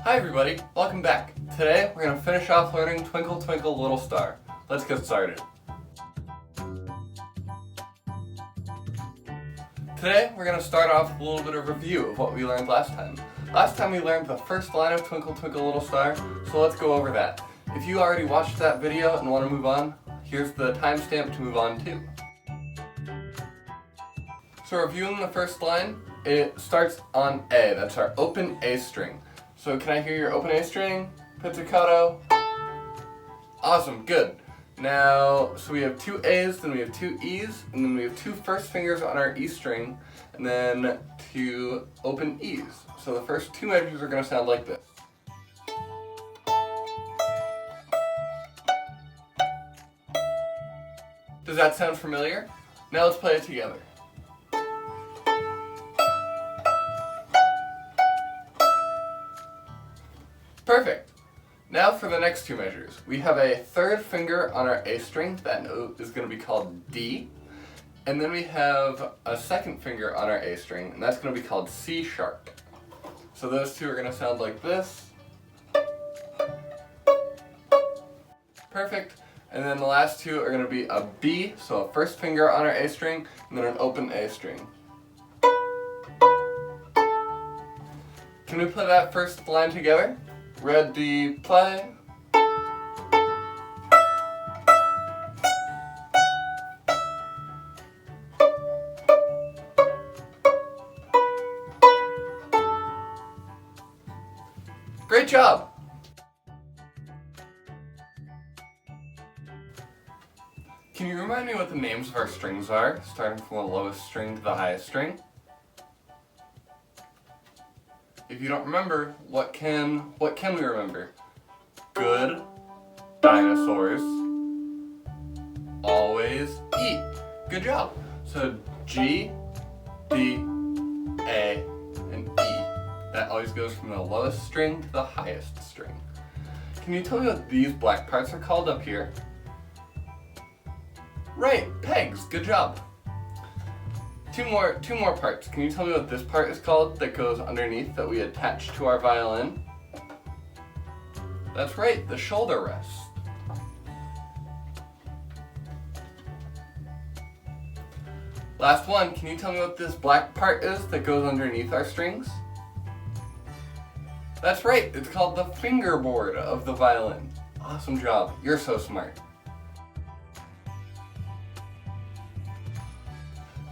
Hi everybody, welcome back. Today we're going to finish off learning Twinkle Twinkle Little Star. Let's get started. Today we're going to start off with a little bit of review of what we learned last time. Last time we learned the first line of Twinkle Twinkle Little Star, so let's go over that. If you already watched that video and want to move on, here's the timestamp to move on to. So reviewing the first line, it starts on A. That's our open A string. So can I hear your open A string? Pizzicato. Awesome, good. Now, so we have two A's, then we have two E's, and then we have two first fingers on our E string, and then two open E's. So the first two measures are going to sound like this. Does that sound familiar? Now let's play it together. Perfect. Now for the next two measures. We have a third finger on our A string. That note is going to be called D. And then we have a second finger on our A string, and that's going to be called C sharp. So those two are going to sound like this. Perfect. And then the last two are going to be a B, so a first finger on our A string, and then an open A string. Can we play that first line together? Ready, play. Great job! Can you remind me what the names of our strings are, starting from the lowest string to the highest string? If you don't remember, what can we remember? Good, dinosaurs, always eat. Good job. So G, D, A, and E. That always goes from the lowest string to the highest string. Can you tell me what these black parts are called up here? Right, pegs. Good job. Two more parts. Can you tell me what this part is called that goes underneath that we attach to our violin? That's right, the shoulder rest. Last one, can you tell me what this black part is that goes underneath our strings? That's right, it's called the fingerboard of the violin. Awesome job, you're so smart.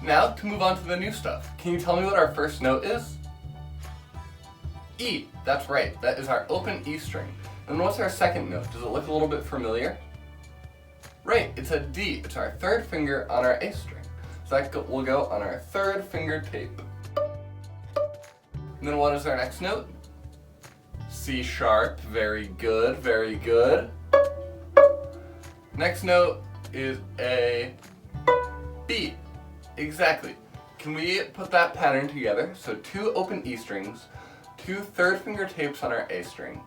Now, to move on to the new stuff, can you tell me what our first note is? E, that's right, that is our open E string. And what's our second note? Does it look a little bit familiar? Right, it's a D, it's our third finger on our A string. So that will go on our third finger tape. And then what is our next note? C sharp, very good, very good. Next note is a B. Exactly. Can we put that pattern together? So two open E strings, two third finger tapes on our A string,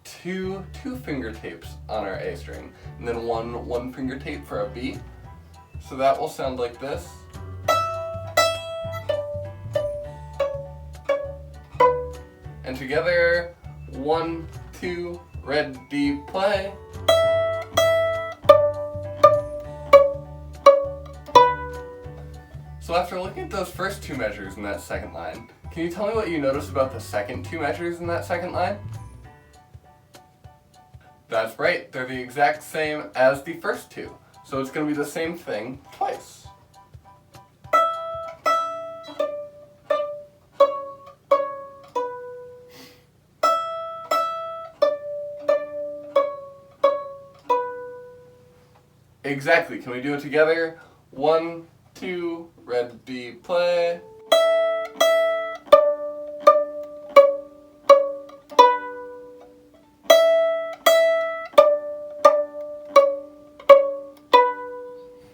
two finger tapes on our A string, and then one finger tape for a B. So that will sound like this. And together, 1, 2, ready, play. So after looking at those first two measures in that second line, can you tell me what you notice about the second two measures in that second line? That's right, they're the exact same as the first two. So it's going to be the same thing twice. Exactly, can we do it together? 1, 2, ready, play.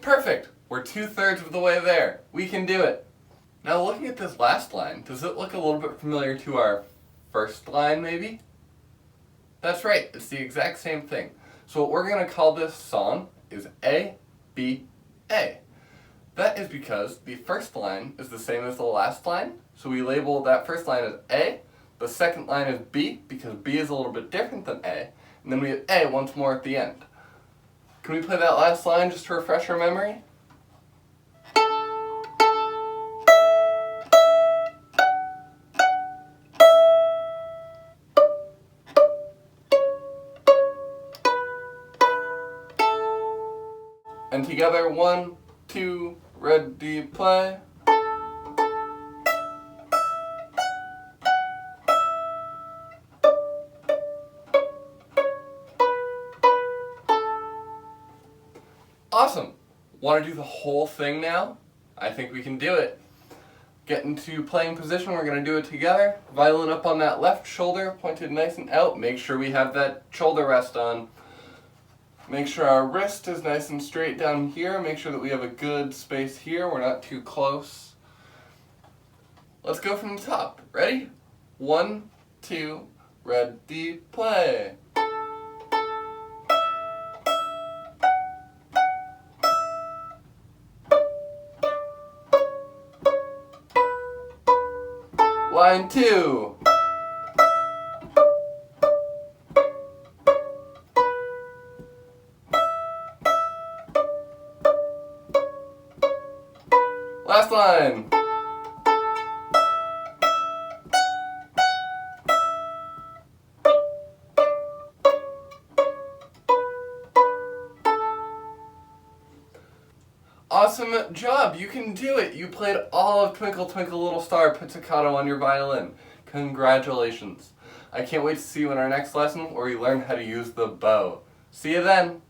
Perfect! We're 2/3 of the way there. We can do it. Now looking at this last line, does it look a little bit familiar to our first line maybe? That's right, it's the exact same thing. So what we're going to call this song is A, B, A. That is because the first line is the same as the last line, so we label that first line as A, The second line is B, because B is a little bit different than A. And then we have A once more at the end. Can we play that last line just to refresh our memory? And together, 1, 2, ready, play. Awesome! Want to do the whole thing now? I think we can do it. Get into playing position, we're going to do it together. Violin up on that left shoulder, pointed nice and out. Make sure we have that shoulder rest on. Make sure our wrist is nice and straight down here. Make sure that we have a good space here. We're not too close. Let's go from the top. Ready? 1, 2, ready, play. Line 2. Last line. Awesome job, you can do it. You played all of Twinkle Twinkle Little Star pizzicato on your violin. Congratulations. I can't wait to see you in our next lesson where we learn how to use the bow. See you then.